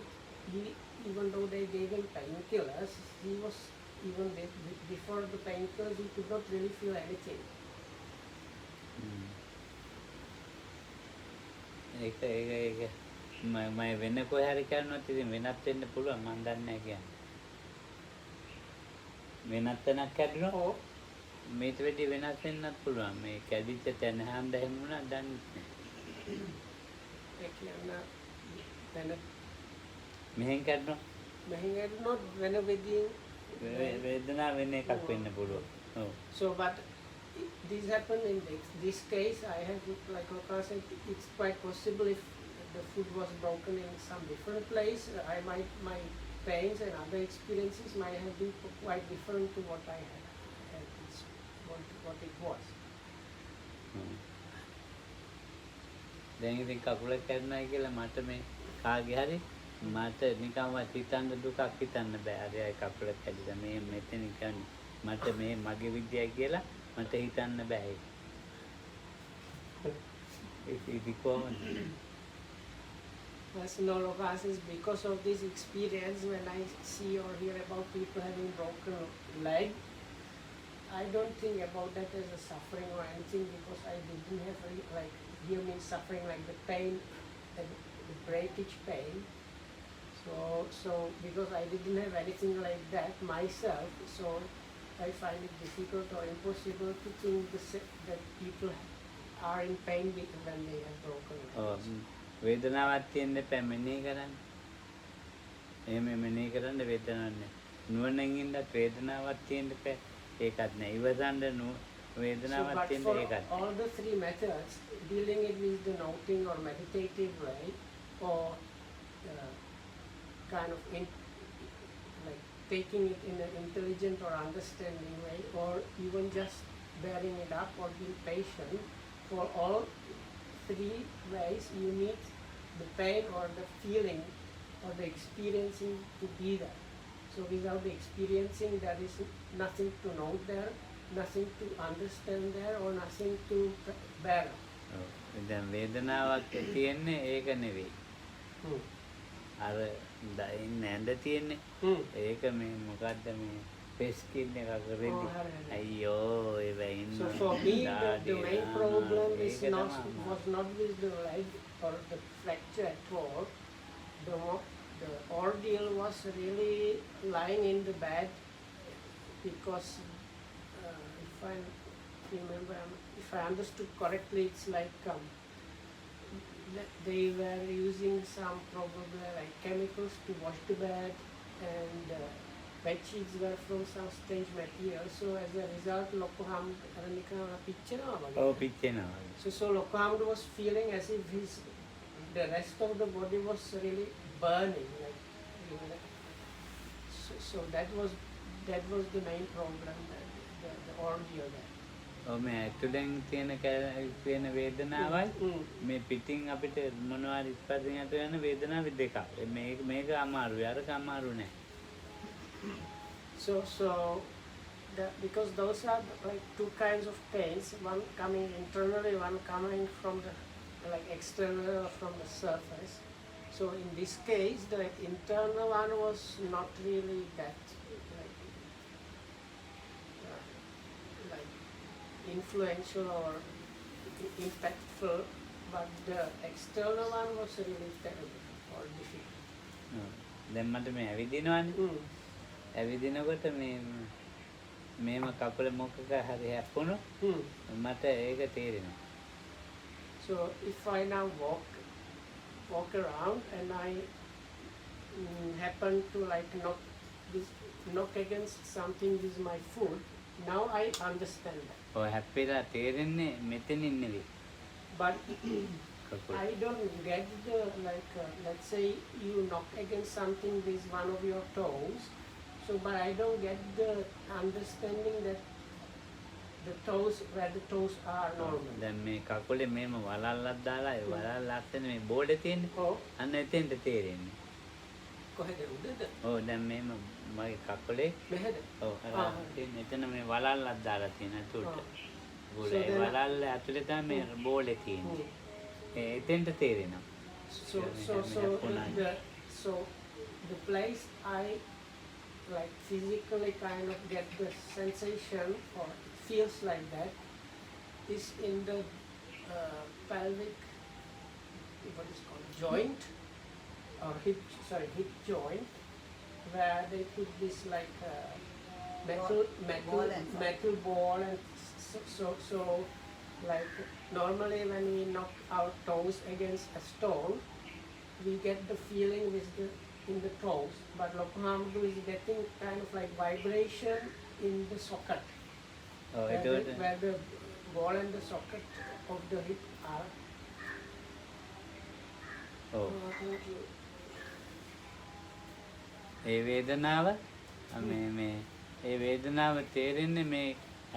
even though they gave him painkillers, he was even before the painkillers he could not really feel anything. ඒක මම වෙන කොහේ හරි කරනොත් ඉතින් වෙනත් වෙන්න පුළුවන් මම දන්නේ නැහැ කියන්නේ. වෙනත් තැනක් කැඩුණොත් ඔව්. මේට වැඩි වෙනස් වෙන්නත් පුළුවන්. මේ කැඩිච්ච තැන හැන්ද එහෙම වුණා දන්නේ නැහැ. ඒ කියන්නේ වෙන මෙහෙන් කැඩුණොත් මෙහෙන් ඇදුනොත් වෙන විදිහින් වේදනාව වෙන එකක් වෙන්න පුළුවන්. ඔව්. so but this happened in this case I have like Oka said it's quite possible if the foot was broken in some different place my pains and other experiences might have been quite different to what I had and it's what it was. දැන් ඉතින් කකුල කැඩුණා කියලා මට මේ කාගේ හරි මට නිකන්වත් හිතන්න දුකක් හිතන්න බෑ. අර කකුල කැඩිලා මේ මෙතන කියන්නේ මට මේ මගේ විද්‍යාව කියලා මට හිතන්න බෑ ඒක. ඒක කොහොමද? As Noloka says, because of this experience, when I see or hear about people having broken leg, I don't think about that as a suffering or anything because I didn't have like here means suffering like the pain, the breakage pain. So because I didn't have anything like that myself, so I find it difficult or impossible to think that people are in pain when they have broken legs. වේදනාවක් තියෙන්න එපා මෙනෙහි කරන්න. එහෙම මෙනෙහි කරන්න වේදනාවක් නැහැ. නුවණින් ඉන්නත් වේදනාවක් තියෙන්න එපා. ඒකත් නැහැ. ඉවසන්න වේදනාවක් තියෙන්න ඒකත්. All the three methods, dealing it with the noting or meditative way, or kind of like taking it in an intelligent or understanding way, or even just bearing it up or being patient, for all three ways you need the pain or the feeling or the experiencing to be there. So without the experiencing there is nothing to note there, nothing to understand there or nothing to bear up. දැන් වේදනාවක් තියෙන්නේ ඒක නෙවෙයි. අර ඉන්න ඇඳ තියෙන්නේ. ඒක මේ මොකද්ද මේ peskin එකක් රෙදි. අයියෝ ඒව ඉන්න. So for me the main problem was not with the leg or the fracture at all. The ordeal was really lying in the bed because if I remember, if I understood correctly, it's like they were using some probably like chemicals to wash the bed and bed sheets were from some strange material. So as a result, Lokoham පිච්චෙනවා. So Lokoham was feeling as if the rest of the body was really burning. Like, so that was the main problem, the ordeal there. මේ ඇතුලෙන් තියෙන වේදනාවයි මේ පිටින් අපිට මොනවාරි ස්පර්ශයෙන් යන වේදනාව දෙකක්. මේක අමාරුයි අරක අමාරු නෑ. So because those are like two kinds of pains, one coming internally, one coming from the like external or from the surface. So in this case, the internal one was not really that like influential or impactful, but the external one was really terrible or difficult. දැන් මට මේ ඇවිදිනවනේ. ඇවිදිනකොට මේම කකුල මොකක හරි හැප්පුණොත් මට ඒක තේරෙනවා. So if I now walk around and I happen to like knock against something with my foot, now I understand that. ඔය හැප්පෙලා තේරෙන්නේ මෙතනින් නෙවෙයි. But I don't get the like let's say you knock against something with one of your toes, so but I don't get the understanding that the toes where the toes are normal. දැන් මේ කකුලේ මේම වලල්ලක් දාලා ඒ වලල්ල අස්සනේ මේ බෝඩේ තියෙන්නේ. ඔව්. අන්න එතෙන්ට තේරෙන්නේ. කොහෙද උඩද? ඔව් දැන් මේම මගේ කකුලේ මෙහෙද? ඔව් අර තියෙන එතන මේ වලල්ලක් දාලා තියෙන අතුලට. බෝලේ වලල්ල ඇතුලේ තමයි මේ බෝලේ තියෙන්නේ. එතෙන්ට තේරෙනවා. So the place I like physically kind of get the sensation or it feels like that is in the pelvic, what is called, joint, or hip joint, where they put this like Ball and metal ball, and so like normally when we knock our toes against a stone, we get the feeling with in the toes, but Lokohamdu is getting kind of like vibration in the socket, ඔව් where එතකොට the ball and the socket of the hip are. ඔව් ඒ වේදනාව ඒ වේදනාව තේරෙන්නේ මේ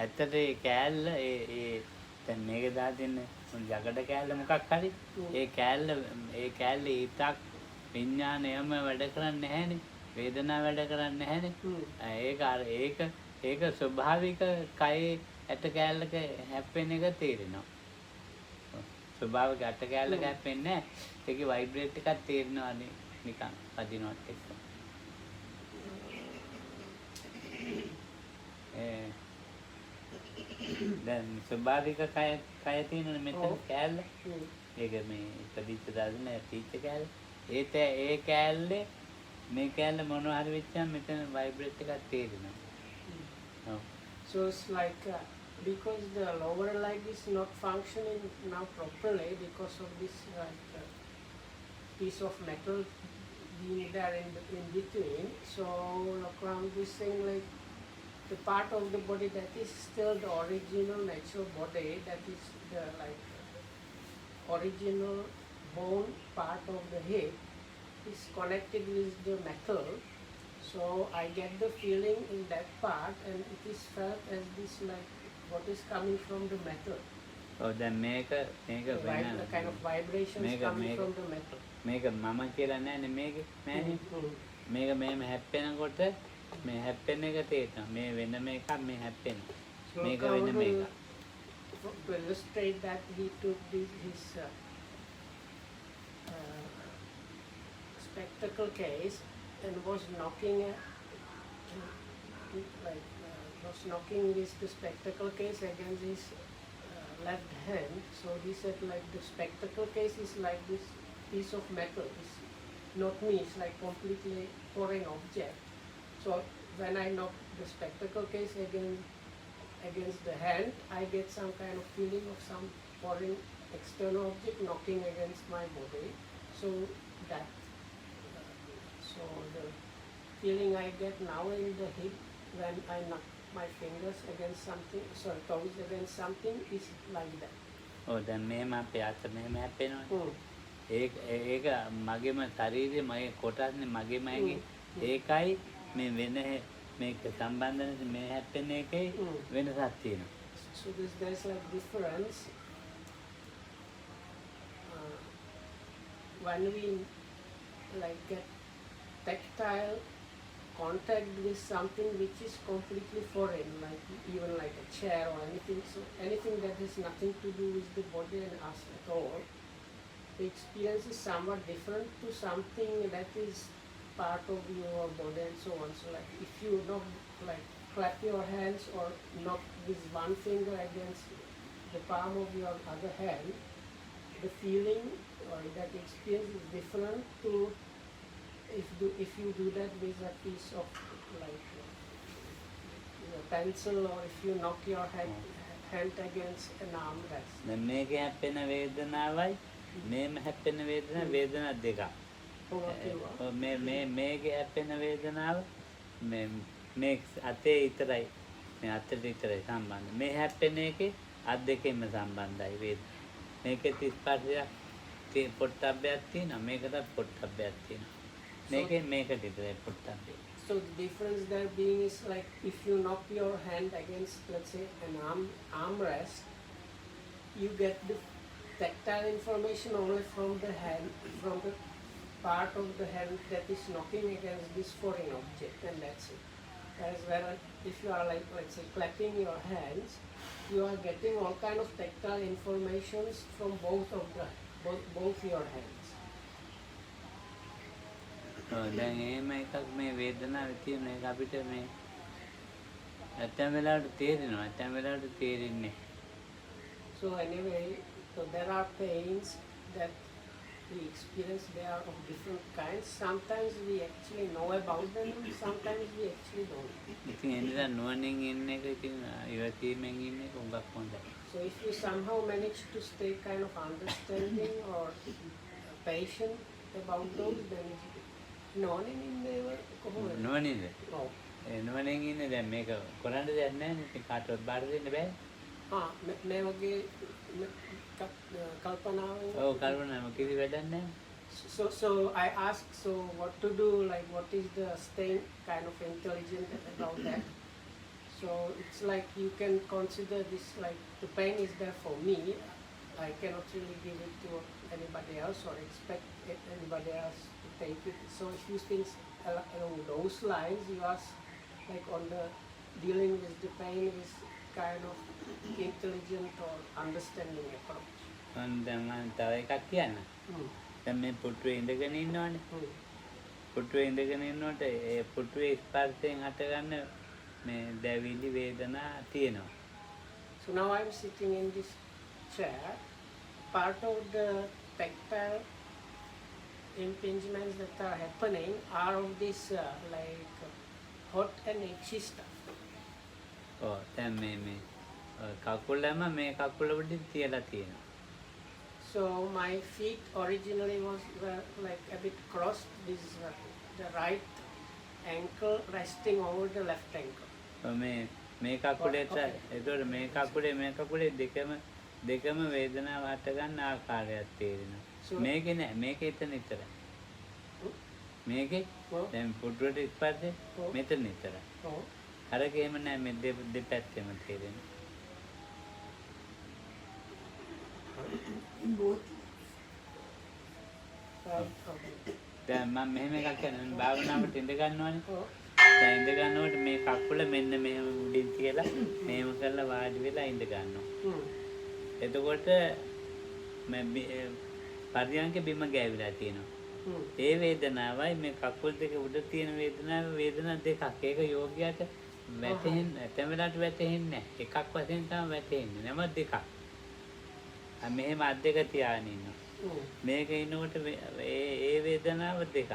ඇත්තට ඒ කෑල්ල ඒ දැන් මේක දාලා තින්නේ ජගඩ කෑල්ල මොකක් හරි ඒ කෑල්ල හිතක් විඥානයම වැඩ කරන්නේ නැහැනේ වේදනාව වැඩ කරන්නේ නැහැනේ ඒක ස්වභාවික කයේ ඇට කෑල්ලක හැප්පෙන එක තේරෙනවා ස්වභාවික ඇට කෑල්ලක හැප්පෙන්නේ නැහැ ඒකේ වයිබ්‍රේට් එකක් තේරෙනවා නිකන් අදිනවත් එක්ක දැන් ස්වභාවික කය තියෙනනේ මෙතන කෑල්ල ඒක මේ ඉපදිච්ච දාගෙන තීච්ච කෑල්ල ඒ කෑල්ලේ මේ කෑල්ල මොනවා හරි වෙච්චාම මෙතන වයිබ්‍රේට් එකක් තේරෙනවා ඔව් So it's like because the lower leg is not functioning now properly because of this piece of metal being there in between. So Lokohamdu is saying like the part of the body that is still the original natural body, that is the like original bone part of the hip, is connected with the metal. So I get the feeling in that part, and it is felt as this like what is coming from the metal. ඔව් දැන් මේක The kind of vibrations coming from the metal. මේක මම කියලා නෑනේ මේක නෑනේ මේක මෙහෙම හැප්පෙනකොට මේ හැප්පෙන එක තේරෙනවා මේ වෙන මේකක් මේ හැප්පෙනවා මේක වෙන මේක To illustrate that, he took his spectacle case and was knocking with the spectacle case against his left hand. So he said like the spectacle case is like this piece of metal. It's not me, it's like completely foreign object. So when I knock the spectacle case against the hand, I get some kind of feeling of some foreign external object knocking against my body. So that, so the feeling I get now in the hip when I knock my fingers against something, toes against something, is like that. ඔව් දැන් මෙහෙම අපේ අත මෙහෙම හැප්පෙනවා ඒක මගේම ශරීරයේ මගේ කොටස්නේ මගේමයි ඒකයි මේ වෙන මේක සම්බන්ධ නැති මේ හැප්පෙන එකේ වෙනසක් තියෙනවා So there's like difference when we like get tactile contact with something which is completely foreign, like even like a chair or anything. So anything that has nothing to do with the body and us at all, the experience is somewhat different to something that is part of your body and so on. So like if you knock, like clap your hands or knock with one finger against the palm of your other hand, the feeling or that experience is different to if you do that with a piece of like a pencil, or if you knock your hand against an armrest. දැන් මේකේ හැප්පෙන වේදනාවයි මේම හැප්පෙන වේදනා දෙකක් මේකේ හැප්පෙන වේදනාව මේ අතේ විතරයි මේ අතේ විතරයි සම්බන්ධ මේ හැප්පෙන එකේ අත් දෙකෙන්ම සම්බන්ධයි වේදනාව මේකේ 35ක් පොට්ටබ්බයක් තියෙනවා මේකට පොට්ටබ්බයක් තියෙනවා මේකට විතරයි පොට්ටබ්බේ So the difference there being is like if you knock your hand against, let's say, an armrest, you get the tactile information only from the hand, from the part of the hand that is knocking against this foreign object, and that's it. Whereas if you are like, let's say, clapping your hands, you are getting all kind of tactile informations from both your hands. දැන් එහෙම එකක් මේ වේදනාවේ තියෙන එක අපිට මේ ඇත්තම වෙලාවට තේරෙනවා ඇත්තම වෙලාවට තේරෙන්නේ So anyway, so there are pains that we experience. They are of different kinds. Sometimes we actually know about them. Sometimes we actually don't. ඉතින් ඒ නිසා නුවණින් ඉන්න එක ඉතින් ඉවසීමෙන් ඉන්න එක උඟක් හොඳයි. So if you somehow manage to stay kind of understanding or patient about those, then knowing in there, නුවණින්ද? oh. ඒ නුවණින් ඉන්නේ දැන් මේක කරන්න දෙයක් නැහැ නේ. ඉතින් කාටවත් බාර දෙන්න බෑ. මේ වගේ කල්පනාව. ඔව් කල්පනාව කිසි වැඩක් නැහැ. So I asked, so what to do, like what is the staying kind of intelligent about that? So it's like you can consider this like the pain is there for me. I cannot really give it to anybody else or expect anybody else to take it. So if you think along those lines, you ask like on the dealing with the pain is kind of intelligent or understanding approach. දැන් මම තව එකක් කියන්න. දැන් මේ පුටුවේ ඉඳගෙන ඉන්නවනේ. පුටුවේ ඉඳගෙන ඉන්නකොට ඒ පුටුවේ ස්පර්ශයෙන් හටගන්න මේ දැවිලි වේදනා තියෙනවා. So now I'm sitting in this chair. Part of the tactile impingements that are happening are of this like hot and itchy stuff. ඔව් දැන් මේ කකුලම මේ කකුල උඩින් තියලා තියෙනවා. So my feet originally were like a bit crossed. This the right ankle resting over the left ankle. මේ කකුලේට ඒතකොට මේ කකුලේ දෙකම වේදනාව හට ගන්න ආකාරයක් තේරෙනවා. මේකේ නෑ මේකේ එතන විතරයි. මේකේ දැන් පුටුවට ස්පර්ශය මෙතන විතරයි. අරක එහෙම නෑ මේ දෙපැත්තෙම තේරෙනවා. Both. දැන් මම මෙහෙම එකක් කරනවා භාවනාවට ඉඳ ගන්නවනේ. දැන් ඉඳ ගන්නකොට මේ කකුල මෙන්න මෙහෙම උඩින් තියලා මෙහෙම කරලා වාඩි වෙලා ඉඳ ගන්නවා. එතකොට මම පරියන්ක බිම ගෑවිලා තියෙනවා. ඒ වේදනාවයි මේ කකුල් දෙක උඩ තියෙන වේදනා දෙකක්. ඒක යෝගියාට වැටෙන්නේ නැත්නම් වෙලාවට වැටෙන්නේ නැහැ. එකක් වශයෙන් තමයි වැටෙන්නේ. නම දෙකක්. මෙහෙම අත් දෙක තියාගෙන ඉන්නවා. මේක ඉන්නකොට ඒ වේදනාව දෙකක්.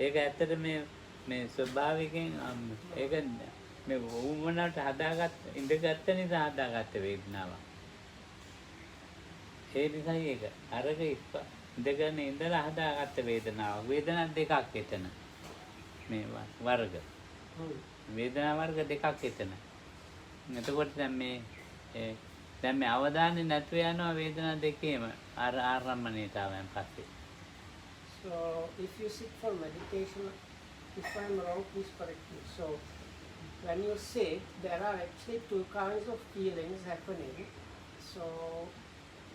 ඒක ඇත්තට මේ ස්වභාවිකයෙන් ඒක මේ වුමනට ඉඳගත්ත නිසා හදාගත්ත වේදනාවක්. ඒ නිසා ඒක අරක ඉඳගෙන ඉඳලා හදාගත්ත වේදනාවක්. වේදනා දෙකක් එතන. මේ වර්ග. වේදනා වර්ග දෙකක් එතන. එතකොට දැන් මේ අවධානය නැතුව යනවා වේදනා දෙකේම ආරම්භණයට ආවන් පස්සේ. So if you sit for meditation, if I'm wrong, please correct me. So when you sit, there are actually two kinds of feelings happening. So,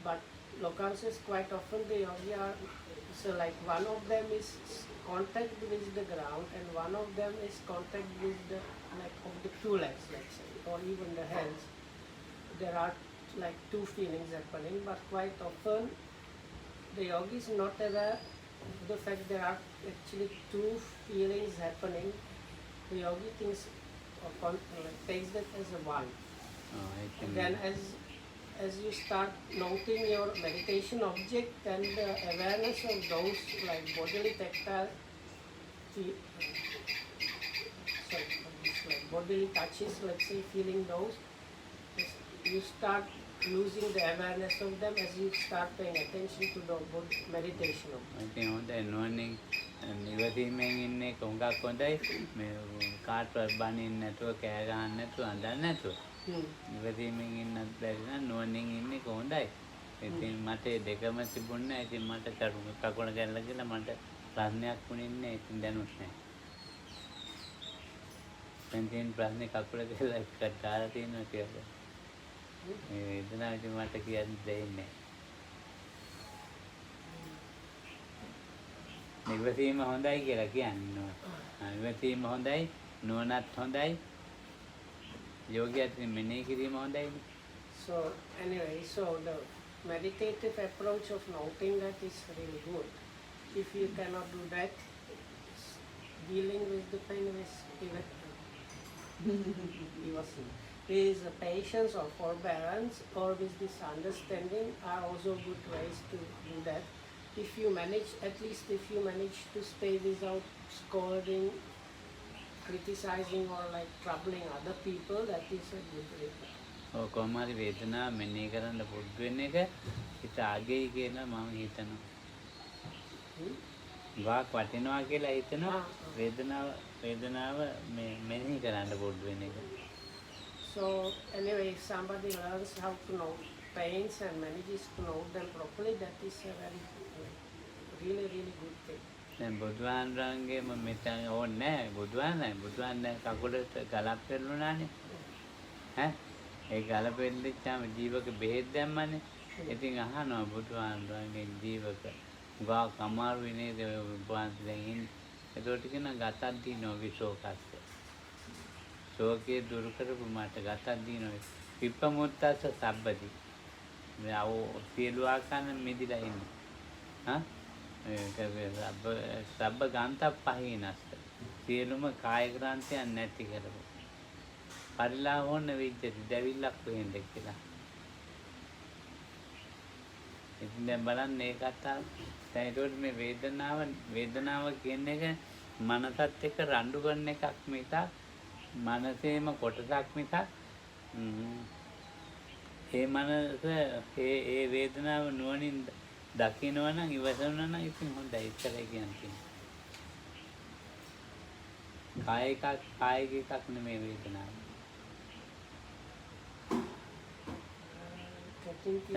but Lokan says quite often the yogi are, so like one of them is contact with the ground and one of them is contact with the, like of the two legs, let's say, or even the hands. There are like two feelings happening, but quite often the yogi is not aware of the fact there are actually two feelings happening. The yogi thinks or takes that as a one. And then as you start noting your meditation object, then the awareness of those like bodily tactile like bodily touches, let's say, feeling those, you start losing the awareness of them as you start paying attention to the meditation of them. ඉතින් හොඳයි නුවණින් නිවැරදිමෙන් ඉන්නේ කොංගක් හොඳයි මේ කාටවත් බනින්න නැතුව කෑ ගහන්න නැතුව අඬන්න නැතුව නිවැරදිමෙන් ඉන්නත් බැරි නම් නුවණින් ඉන්නේ කොහොඳයි. ඉතින් මට දෙකම තිබුණා. ඉතින් මට කකුල ගැල්ලා කියලා මට ප්‍රශ්නයක් වුණේ නැහැ. ඉතින් දැනුත් නැහැ. දැන් ප්‍රශ්නේ කකුල ගැල්ලා එක්ක දාලා තියෙනවා කියලා. මේ වේදනාව ඉතින් මට කියන්න දෙන්නේ නැහැ. නිවැරදිම හොඳයි කියලා කියන්නේ. නිවැරදිම හොඳයි, නුවණත් හොඳයි. යෝගියාට මෙනෙහි කිරීම හොඳයිනේ. So anyway, so the meditative approach of noting that is really good. If you cannot do that, dealing with the pain is even with patience or forbearance or with this understanding are also good ways to do that. If you manage, at least if you manage to stay without scolding, criticizing or like troubling other people, that is a good way. ඔය කොහොම හරි වේදනාව මෙනෙහි කරන්න පුරුදු වෙන එක හිත ආගෙයි කියලා මම හිතනවා. Hmm? වාක් වටිනවා කියලා හිතනවා. Ah. වේදනාව මෙනෙහි කරන්න පුරුදු වෙන එක. So anyway, if somebody learns how to know pains and manages to know them properly, that is a very really good thing. දැන් බුදුහාමුදුරන්ගේම මෙතන ඕනේ නැහැ. බුදුහාමුදුරන් කකුලට ගලක් පෙරළුණානේ. ඈ ඒ ගල පෙරලිච්චාම ජීවක බෙහෙත් දැම්මනේ. ඉතින් අහනවා බුදුහාමුදුරන්ගෙන් ජීවක ගාක් අමාරුයි නේද ඔය වහන්සේ දැන් ඉන්නේ. ඒකට කියන ගතක් දිනෝ විශෝකස්ස. ශෝකේ දුරු කරපු මට ගතක් දිනෝ විපමුත්තස සබ්බති. මේ ආව සියලු ආකාරන මිදිලා ඉන්නේ. හා සබ්බ ගාන්ත පහිනස්ස. සියලුම කාය ග්‍රන්ථයන් නැති කරපු. පරිලාහෝන වෙච්ච දෙවිල්ලක් වෙන්න කියලා. ඉතින් දැන් බලන්න මේ කතාව. දැන් ඒකට මේ වේදනාව කියන එක මනසත් එක්ක රණ්ඩු කරන එකක් මිසක් මනසේම කොටසක් මිසක් ඒ මනස ඒ වේදනාව නුවණින් දකිනවා නම් ඉවසනවා නම් ඉතින් හොඳයි ඉතරයි කියන්නේ. කායික එකක් නෙමෙයි වේදනාව.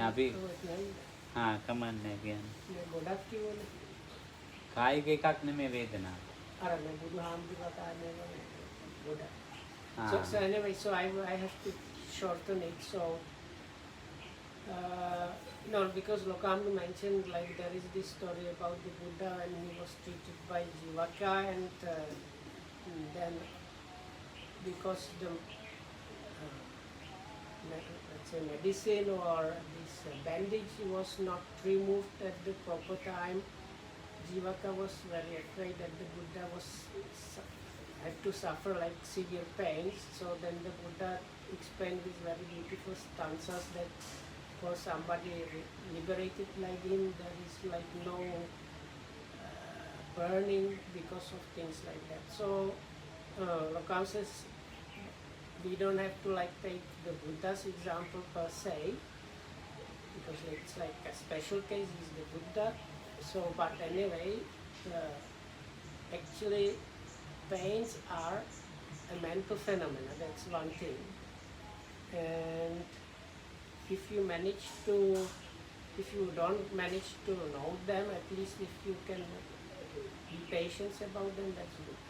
අපි කමන්නේ කියන්නේ. ගොඩක් කියවනේ. කායික එකක් නෙමෙයි වේදනාව. අර මේ බුදුහාමුදුරුවෝ කාන්නේ ගොඩක්. Ah. So anyway, so I have to shorten it. So no, because Lokamnu mentioned like there is this story about the Buddha and he was treated by Jivaka and then because the let's say medicine or this bandage was not removed at the proper time, Jivaka was very afraid that the Buddha had to suffer like severe pains. So then the Buddha explained these very beautiful stanzas that for somebody liberated like him, there is like no burning because of things like that. So Lokam says we don't have to like take the Buddha's example per se, because it's like a special case is the Buddha. So but anyway, actually pains are a mental phenomena, that's one thing. And if you don't manage to know them, at least if you can be patient about them, that's good.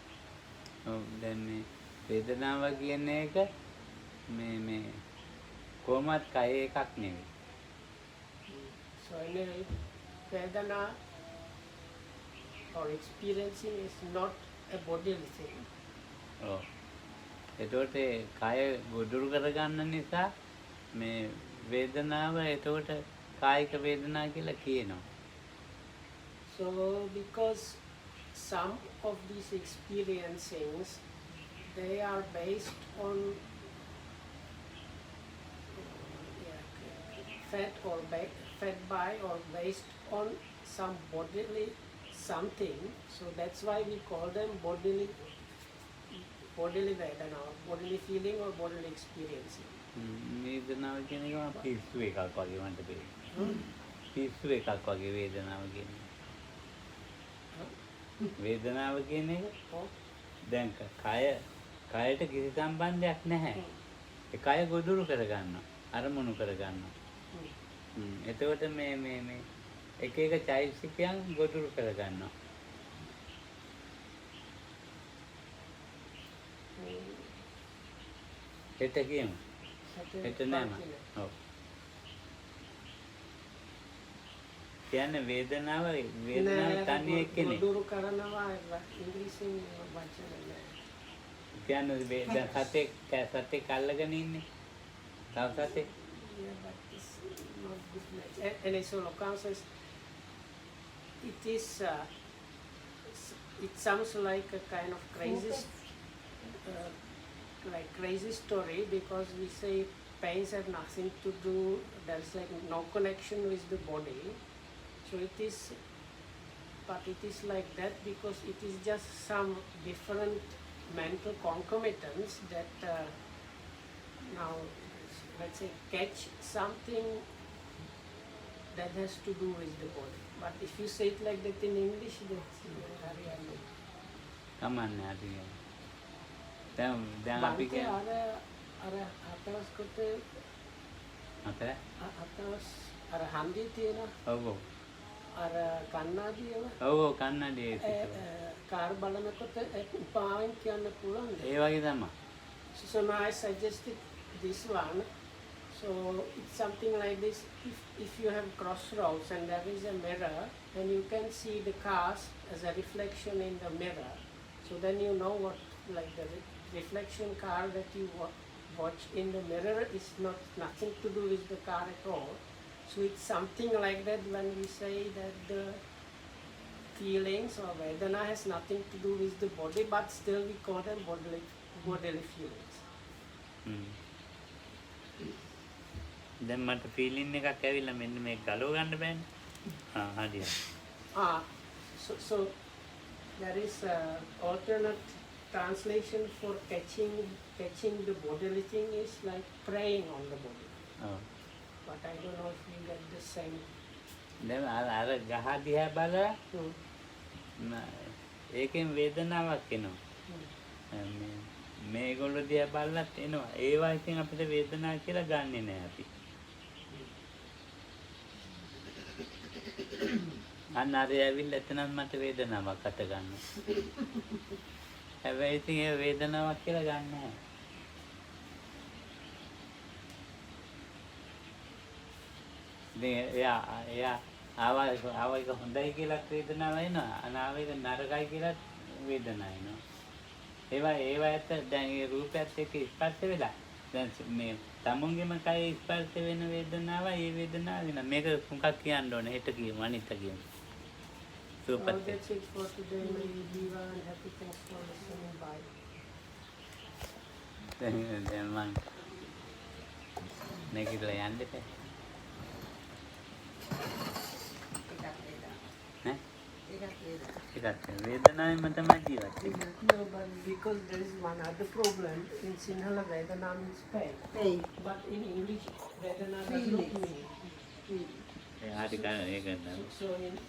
දැන් මේ වේදනාව කියන එක මේ කොහොමත් කය එකක් නෙවෙයි. So anyway, Vedana or experiencing is not a bodily thing. ඔව්. ඒතකොට කය ගොදුරු කරගන්න නිසා මේ වේදනාව ඒතකොට කායික වේදනා කියලා කියනවා. So because some of these experiencings, they are based on fed by or based on some bodily something. So that's why we call them bodily vedana, or bodily feeling or bodily experiencing. වේදනාව කියන එක පිස්සු එකක් වගේ මට පේනවා. පිස්සු එකක් වගේ වේදනාව කියන්නේ. වේදනාව කියන එක දැන් කයට කිසි සම්බන්ධයක් නැහැ. ඒ කය ගොදුරු කරගන්නවා, අරමුණු කරගන්නවා. එතකොට මේ එක එක චෛතසිකයන් ගොදුරු කරගන්නවා. හෙට කියමු. හෙට නෑම. ඔව්. කියන්නේ වේදනාව තනිය එක්කනේ. ගොදුරු කරනවා ඉංග්‍රීසියෙන් වචන නෑ. කියන්නේ සතෙක් අල්ලගෙන ඉන්නේ. තව සතෙක්. Yeah, but it's not good. And so Lokam says it sounds like a kind of crazy like crazy story because we say pains have nothing to do. There's like no connection with the body. So it is, but it is like that because it is just some different mental concomitants that now, let's say, catch something that has to do with the body. But if you say it like that in English, that's very unknown. කමන්නේ අපි දැන් අපි බන්තේ කියන්නේ අර අතවස් කොට අතර අතවස් අර හන්දිය තියෙන ඔව් ඔව් අර කන්නාඩියව ඔව් ඔව් කන්නඩියේ සිට කාර් බලනකොට උපාවෙන් කියන්න පුළුවන්ද? ඒ වගේ තමයි So now I suggested this one. So it's something like this. If you have crossroads and there is a mirror, then you can see the cars as a reflection in the mirror. So then you know what, like the reflection car that you watch in the mirror is nothing to do with the car at all. So it's something like that when we say that the feelings or Vedana has nothing to do with the body, but still we call them bodily feelings. දැන් මට feeling එකක් ඇවිල්ලා මෙන්න මේක ගලව ගන්න බෑනේ හරියට So there is alternate translation for catching the bodily thing is like preying on the body. ඔව් But I don't know if you get the same. දැන් අර ගහ දිහා බලලා ඒකෙන් වේදනාවක් එනවා මේගොල්ලෝ දිහා බලලත් එනවා ඒවා ඉතින් අපිට වේදනාව කියලා ගන්නෙ නෑ අපි අන්න අර ඇවිල්ලා එතනත් මට වේදනාවක් අත ගන්නවා හැබැයි ඉතින් ඒ වේදනාවක් කියලා ගන්න නෑ ඉතින් එයා ආවා එක හොඳයි කියලා වේදනාව එනවා අනාව එක නරකයි කියලා වේදනාව එනවා ඒවා ඇත්ත දැන් ඒ රූපයත් එක්ක ස්පර්ශ වෙලා දැන් මේ තමුන්ගේම කය ස්පර්ශ වෙන වේදනාව ඒ වේදනාව වෙන මේක මොකක් කියන්න ඕනේ හෙට කියමු අනිත් කියමු So සුවපත් that's it for today. May you be well and happy. Thanks for listening. Bye. දැන් මං නැගිටලා යන්න එපා ඈ ඒකත් වේදනාවෙන්ම තමයි ජීවත් වෙන්නේ No, but because there is one other problem. In Sinhala, Vedana means pain. Pain. But in English, Vedana does not Feelings. mean. ඒ හරි ඒක So in